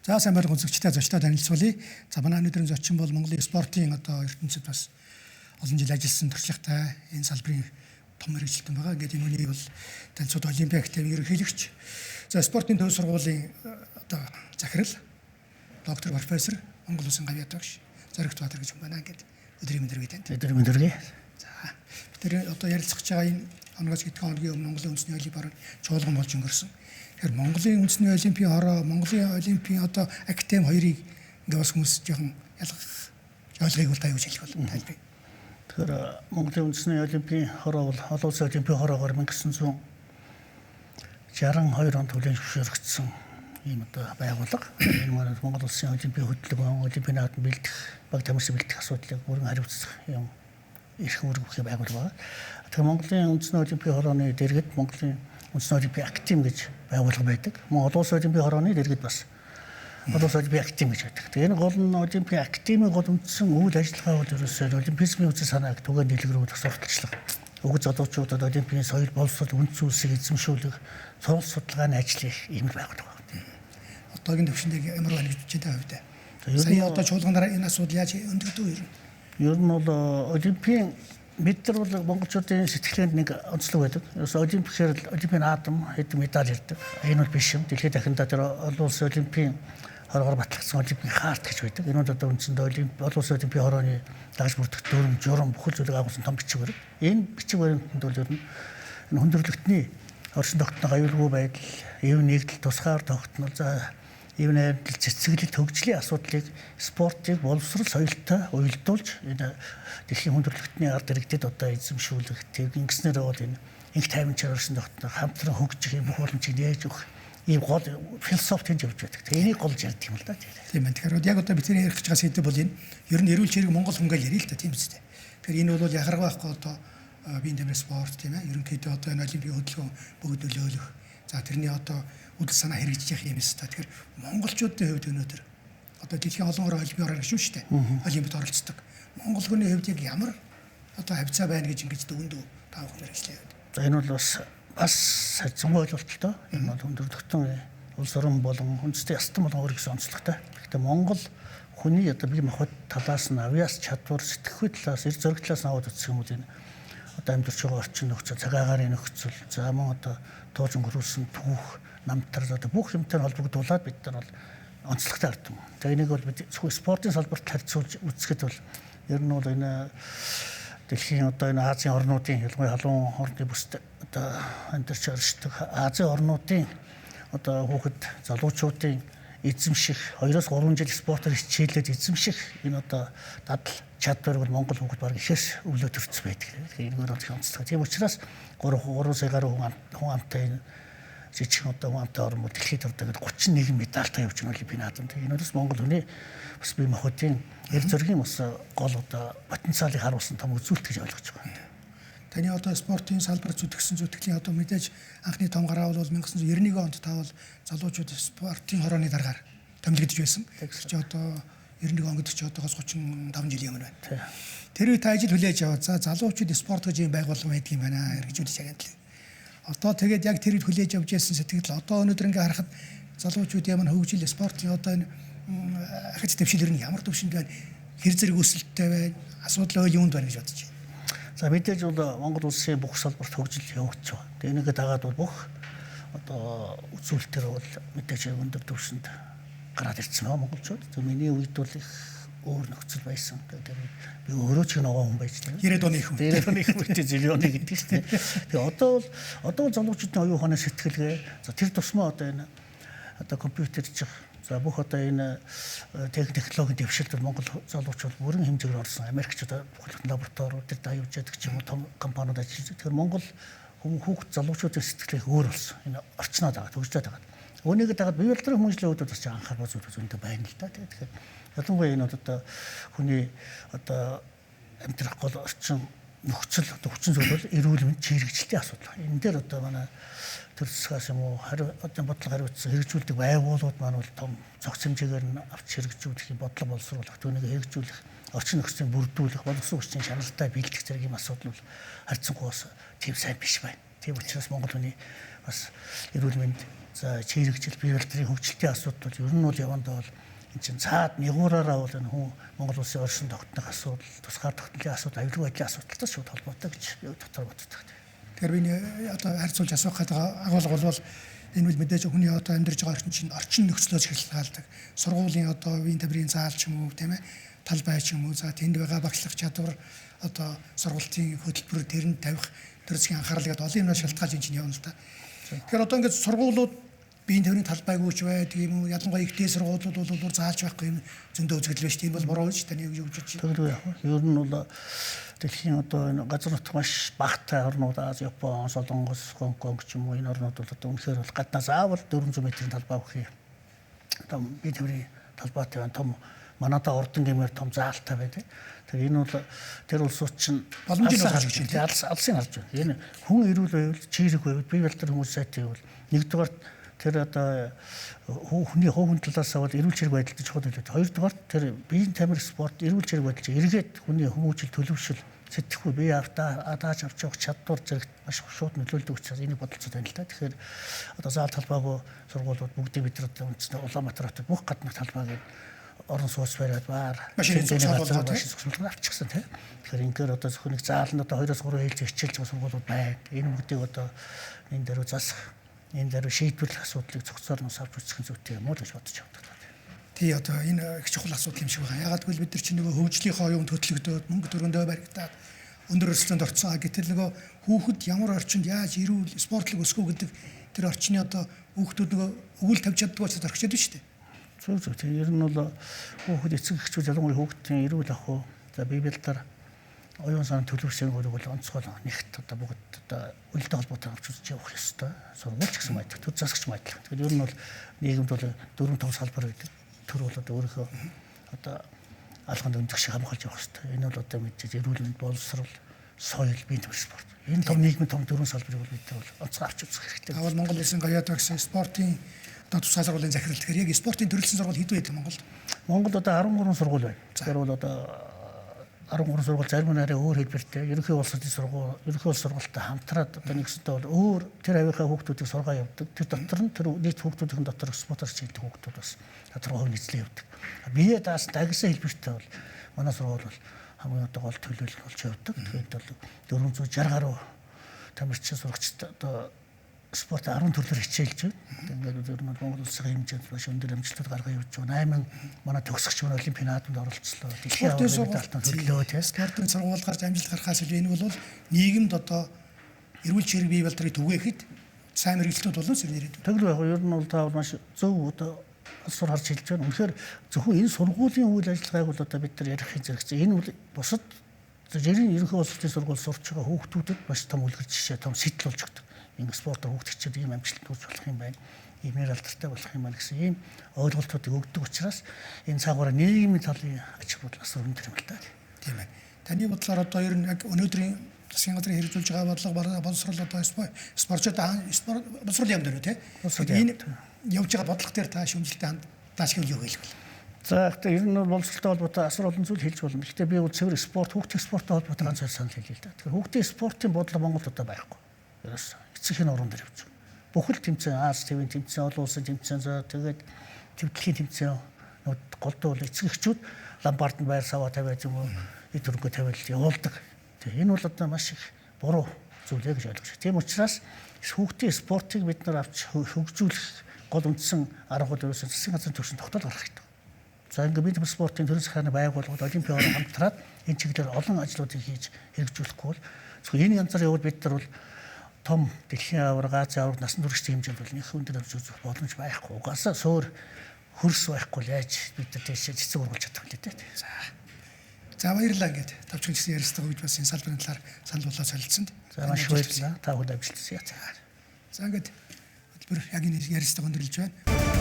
За сайн байрал үзэгчтэй зочдод танилцуулъя. За манай өнөөдрийн зочин бол Монголын спортын ертөнцид бас олон жил ажилласан туршлагатай энэ салбарын том мэргэжилтэн байгаа. Ингээд энэ үний бол танилцууд Олимпийн академи ерөнхийлөгч. За спортын төв сургуулийн захирал доктор профессор Монгол Улсын гавьяа багш Зоригт Баатар гэж хүн байна. Ингээд өдрийн мэндэргээ танд. Өдрийн мэндэргээ. За бид ярилцах гэж байгаа энэ оноос хэдхэн хоногийн өмнө Монголын үндэсний олимпиар чуулган болж өнгөрсөн. Тэгэхээр Монголын үндэсний олимпийн хороо, Монголын олимпийн академи хоёрыг ингээд бас хүмүүс жоохон ойлгохыг бол таа юу хэлэх бол тайлбар. Тэгэхээр Монголын үндэсний олимпийн хороо бол олон улсын олимпийн хороогоор 1962 онд хүлээн зөвшөөрөгдсөн ийм байгууллага. Энэ маань Монгол улсын олимпийн хөтөлбөр, олимпийн наадам бэлдэх, баг тамирчин бэлдэх асуудлыг бүрэн хариуцах юм эрх үүрэг бүхий байгууллага. Тэгэхээр Монголын үндэсний олимпийн хорооны дэргэд Монголын үндэсний олимпийн академи гэж байгууллага байдаг. Мөн олон улсын олимпийн хорооны дэргэд бас олон улсын олимпийн академи гэж байдаг. Тэгээ энэ гол нь олимпийн академийн гол үндсэн үйл ажиллагаа бол ерөөсөө олимпизмын үйл санааг түгээн дэлгэрүүлэх сурталчлага. Уг залуучуудад олимпийн соёл боловсрол үндэс зүйлсийг эзэмшүүлэх сурвалж судалгааны ажлыг ийм байгууллага. Одоогийн төвшөндөө ямар байна гэж бодож байгаа вэ? Сая одоо чуулганаараа энэ асуудал яаж өндөгдөв юм? Ер нь бол олимпийн бид нар бол монголчуудын сэтгэлгээнд нэг онцлог байдаг. Ерөөс олимпихээр олимпийн наадам хэд медаль ирдэг. Энэ бол биш юм. Дэлхийд дахиндаа тэр олон улсын олимпийн хорогоор батлагдсан олимпийн харт гэж байдаг. Энэ бол одоо үндсэндээ олон улсын олимпийн хорооны дагаж бүрдэх дүрм, журам бүхэл зүйлийг агуулсан том бичиг баримт. Энэ бичиг баримтанд бол ер нь энэ хүндрэлтний орчин тогтнох аюулгүй байдал, эв нэгдэл, тусгаар тогтнол, эв найрамдал, цэцэглэл, хөгжлийн асуудлыг спортыг боловсрол соёлтой уялдуулж энэ дэлхийн хүндрэлтний ард иргэдэд одоо эзэмшүүлэх тэг ингэснээр бол энэ инх тайван чараарсан тогтнох хамтран хөгжих юм бүх боломжийг нээж өгөх ийм гол философи тэнж явж байдаг. Энийг голж ярьдаг юм л да. Тийм байна. Тэгэхээр яг одоо бидний ярих гэж байгаа сэдв бол энэ ер нь эрүүл чирэг Монгол хүнгээл ярил л да тийм үстэй. Тэгэхээр энэ бол яхарга байхгүй одоо биеийн тамирын спорт тийм ээ. Ерөнхийдөө одоо энэ олимпийн хөдөлгөөн бүгд нөлөөлөх. За тэрний одоо үдэл санаа хэрэгжиж явах юм эсвэл тэгэхээр монголчуудын хувьд өнөөдөр одоо дэлхийн олон орон олимпийн орон шүү дээ. Олимпиад оролцдог. Монгол хүний хувьд яг ямар одоо хавцаа байна гэж ингэж дүгнэв тав хүн хэрэгжлээ. За энэ бол бас цэцэн ойлголттой. Энэ бол хүндрэлтэн улс орон болон үндэсний ястан болон өөр гэсэн онцлогтой. Гэхдээ Монгол хүний одоо бие махбод талаас нь авьяас чадвар, сэтгэхүй талаас, эрх зориг талаас нь аваад үзэх юм бол энэ одоо амьдарч байгаа орчин нөхцөл, цагаагаарын нөхцөл, за мөн одоо туужин хөрүүлсэн түүх, намтар одоо бүх юмтай холбогдуулаад бид нар бол онцлогтой ардсан. Тэгээ энийг бол бид зөвхөн спортын салбарт харьцуулж үзэхэд бол ер нь бол энэ дэлхийн одоо энэ Азийн орнуудын ялангуяа халуун орны бүсд одоо амьдарч оршдог Азийн орнуудын одоо хүүхэд залуучуудын эзэмших 2-3 жил спортоор хичээлээд эзэмших энэ одоо дадал чадвар бол Монгол хүүхэд баг ихээс өвлөө төрсөн байдаг. Тэгэхээр энэ бол онцлог. Тийм учраас 3 сая гаруй хүн амтай энэ жижиг одоо хүн амтай орн дэлхийд ордог 31 медальтай явж байгаа олимпийн наадамд. Энэ бол Монгол хүний бас бие махбодын эрх зоригийн бас гол одоо потенциалыг харуулсан том үзүүлэлт гэж ойлгож байгаа. Таны одоо спортын салбарт зүтгэсэн зүтгэлийн одоо мэдээж анхны том гараа бол 1991 онд таавал залуучууд спортын хорооны дараагаар томилогдож байсан. Чи одоо 91 он гэдэг чи одоогоос 35 жилийн өмнө байна. Тэр үед ажил хүлээж аваад за залуучууд спорт гэж юм байгуулга байдаг юм байна хэрэгжүүлж байгаа. Одоо тэгээд яг тэр үед хүлээж авч яасан сэтгэл одоо өнөөдөр ингээ харахад залуучууд ямар хөгжил спортын одоо энэ ахиц төвшил ер нь ямар төвшөнд байна, хэр зэрэг өсөлттэй байна, асуудал ойл юунд байна гэж бодож байна. За мэдээж бол Монгол улсын бүх салбарт хөгжил явагдаж байгаа. Тэгээ энийгээ дагаад бол бүх одоо үзүүлэлтээр бол мэдээж өндөр төвшөнд гараад ирсэн байгаа монголчууд. Тэгээ миний үед бол их өөр нөхцөл байсан. Тэгээ би өөрөө ч нөгөө хүн байж тийм. 90-ад оны хүн. 90-ад оны хүн зэлионы гэдэг чинь. Тэгээ одоо бол залуучуудын оюун ухааны сэтгэлгээ за тэр тусмаа одоо энэ одоо компьютерч за бүх одоо энэ технологийн дэвшилд Монгол залуучууд бүрэн хэмжээгээр орсон. Америкчууд бүхэл лабораториуд дээр даяарж яддаг ч юм уу том компаниуд ажиллаж. Тэгэхээр Монгол хүүхд залуучуудын сэтгэлгээ өөр болсон. Энэ орчноод байгаа, төгжлөд байгаа. Үүнийг дагаад бие болдрын хүмүүжлийн үүдүүд бас анхаарал үзүүлэх зүйтэй байна л да. Тэгэхээр ялангуяа энэ одоо хүний одоо амьдрах гол орчин нөхцөл одоо хүчин зүйл бол эрүүл мэнд чирэгжилтийн асуудал. Энэ дээр одоо манай төр засгаас юм уу одоо бодлого хариуцсан хэрэгжүүлдэг байгууллагууд маань бол том цогц хэмжээгээр нь авч хэрэгжүүлэх бодлого боловсруулах, түүнийг хэрэгжүүлэх, орчин нөхцөлийг бүрдүүлэх, боловсон хүчний чанартай бэлдэх зэрэг юм асуудал бол харьцангуй бас тийм сайн биш байна. Тийм учраас Монгол хүний бас эрүүл мэнд за чирэгжил бие барилтын хөгжилтийн асуудал ер нь бол явандаа бол энэ чинь цаад нэгуураараа бол энэ хүн Монгол улсын оршин тогтнох асуудал, тусгаар тогтнолын асуудал, аюулгүй байдлын асуудалтай шууд холбоотой гэж би дотор боддог. Тэгэхээр би одоо харьцуулж асуух гэдэг агуулга бол энэ үл мэдээж хүний одоо амьдарч байгаа орчин нөхцлөөс шалтгаалдаг. Сургуулийн одоо үеийн тамирын заал ч юм уу тийм ээ талбай ч юм уу за тэнд байгаа багшлах чадвар одоо сургуулийн хөтөлбөр тэрэнд тавих төр зүйн анхаарал гэдэг олон юмнаас шалтгаалж энэ чинь явна л да. Тэгэхээр одоо ингээд сургуулиуд биеийн тамирын талбайгүйч байдаг юм уу ялангуяа ихтэй сургуулиуд бол бүр заалж байхгүй юм зөндөө үзэгдэл байж тийм бол буруу гэж таны юу гэж байна. Тэгвэл яг ер нь бол дэлхийн одоо энэ газар нутг маш багатай орнууд Аз, Япон, Солонгос, Гонконг ч юм уу энэ орнууд бол одоо үнэхээр бол гаднаас заавал 400 м-ийн талбай өгөх юм. Одоо бие тамирын талбайтай байна том манайда урдан гэмээр том заалтай байдаг. Тэгэхээр энэ бол тэр улсууд чинь боломжийг олгож гэж байна. Алсын харж байна. Энэ хүн эрүүл байвал чирэг байвал бие барилтын хүмүүс сайтай байвал нэгдүгээр тэр одоо хүний хувийн талаас бол эрүүл чирэг байдал гэж чухал хэлээд. Хоёрдугаар тэр биеийн тамир спорт эрүүл чирэг байдал чинь эргээд хүний хүмүүжил төлөвшил сэтгэхгүй бие дааж авч явах чадвар зэрэгт маш шууд нөлөөлдөг учраас энийг бодолцоод байна л да. Тэгэхээр одоо заал талбайгүй сургуулиуд бүгдийг бид нар үндэсний Улаанбаатар хотод бүх гаднах талбайг орон сууц бариад баар машин зөвшөөрлөг авчихсан тийм. Тэгэхээр ингээр одоо зөвхөн нэг заал нь одоо 2-3 хэлж хичээлж байгаа сургуулиуд байна. Энэ бүгдийг одоо энэ дээр засах энэ дээр шийдвэрлэх асуудлыг цогцоор нь авч үзэх зүйтэй юм уу гэж бодож байна. Тий одоо энэ их чухал асуудал юм шиг байна. Ягаад гэвэл бид нар чинь нөгөө хөгжлийнхөө оюунд хөтлөгдөөд мөнгө төрөндөө баригдаад өндөр өрсөлдөөнд орцсон. Гэтэл нөгөө хүүхэд ямар орчинд яаж эрүүл спортлог өсгөө гэдэг тэр орчны одоо хүүхдүүд нөгөө өгүүл тавьж чаддгүй учраас орхиж яддаг шүү дээ. Зөв. Тэр ер нь бол хүүхэд эцэг эхчүүд ялангуяа хүүхдийн эрүүл ах уу за бие бэлтэр оюун санааны төлөвшөөрөг бол онцгой нэгт одоо бүгд одоо үлдээ холбоотой авч үзэж явах ёстой. Сургууль ч гэсэн байдаг, төр засагч байдаг. Тэгэхээр ер нь бол нийгэмд бол 4-5 салбар байдаг. Төр бол одоо өөрийнхөө одоо алханд өндөх шиг хамгаалж явах ёстой. Энэ бол одоо мэдээж эрүүл мэнд, боловсрол, соёл, бие тамир спорт. Энэ том нийгмийн том 4 салбарыг бол бид бол онцгой авч үзэх хэрэгтэй. Авал Монгол Улсын гаяад гэсэн спортын одоо тусгай сургуулийн захирал. Тэгэхээр яг спортын төрөлсөн сургууль хэд байдаг Монголд? Монголд одоо 13 сургууль байна. Тэгэхээр бол одоо 13 сургууль зарим нь арай өөр хэлбэртэй. Ерөнхий улс төрийн сургууль, ерөнхий улс сургуультай хамтраад одоо нэгсэнтэй бол өөр тэр авийнхаа хүүхдүүдийг сургаа явдаг. Тэр дотор нь тэр нийт хүүхдүүдийн дотор спортоор хичээлдэг хүүхдүүд бас тодорхой нийслэл явдаг. Бие даасан дагсан хэлбэртэй бол манай сургууль бол хамгийн одоо гол төлөөлөл болж явдаг. Тэгээд бол 460 гаруй тамирчин сурагчтай одоо спорт 10 төрлөөр хичээлж байна. Ингээд ер нь Монгол улсын хэмжээнд маш өндөр амжилтууд гаргаж явж байна. 8 манай төгсөгч маань олимпийн наадамд оролцлоо. Спортын сургуультанд төлөө спортын сургууль гарч амжилт гаргахаас илүү энэ бол нийгэмд одоо эрүүл чирэг бие барилтыг түгээхэд сайн мэрэгчлүүд болон зэрэг ирээд. Тэгвэл яг ер нь бол та маш зөв одоо алсуур харж хэлж байна. Үнэхээр зөвхөн энэ сургуулийн үйл ажиллагааг бол одоо бид нар ярих хэрэгцээ. Энэ бол бусад жирийн ерөнхий улс төрийн сургууль сурч байгаа хүүхдүүдэд маш том үлгэр жишээ, том сэтэл болж өгдөг. Энэ спортоор хүүхдчүүд ийм амжилт төрж болох юм байна. Иймэр алдартай болох юм байна гэсэн ийм ойлголтуудыг өгдөг учраас энэ цаагаараа нийгмийн талын ач холбогдол асар өндөр юм л да. Тийм байна. Таны бодлоор одоо ер нь яг өнөөдрийн засгийн газрын хэрэгжүүлж байгаа бодлого боловсрол одоо спортчууд боловсрол юм дээр үү те. Энэ явж байгаа бодлого дээр та шүүмжлэлтэй дааш юу хэлэх вэ? За гэхдээ ер нь боловсролтой холбоотой асар олон зүйл хэлж болно. Гэхдээ би цэвэр спорт, хүүхдийн спорттой холбоотой ганц зүйл санал хэлье л да. Тэгэхээр хүүхдийн спортын бодлого Монголд одоо байхгүй. Ерөөс эцгийн орон дээр явж байгаа. Бүхэл тэмцээн Аз ТV тэмцээн, олон улсын тэмцээн за тэгээд төвдлөгийн тэмцээн голдуу бол эцэгчүүд ламбарданд байр саваа тавиад юм уу эд төргөө тавиад явуулдаг. Тэгээ энэ бол одоо маш их буруу зүйл гэж ойлгож байна. Тийм учраас хүүхдийн спортыг бид нар авч хөгжүүлэх гол үндсэн арга бол ерөөсөө засгийн газрын төвшин тогтоол гаргах хэрэгтэй. За ингээд бид спортын төрийн захиргааны байгууллагууд олимпийн орон хамтраад энэ чиглэлээр олон ажлуудыг хийж хэрэгжүүлэхгүй бол зөвхөн энэ янзаар явбал бид нар бол том дэлхийн аварга, Азийн аварга насан туршийн хэмжээнд бол нэг өндөр авч үзэх боломж байхгүй. Угаасаа суур хөрс байхгүй л яаж бид нар тийш цэцэг ургуулж чадах вэ дээ. За баярлалаа ингээд тавчхан гэсэн ярилцлага гэж бас энэ салбарын талаар санал болоод солилцсонд. За маш баярлалаа. Та бүхэн амжилт хүсье. За ингээд хөтөлбөр яг энэ ярилцлага өндөрлөж байна.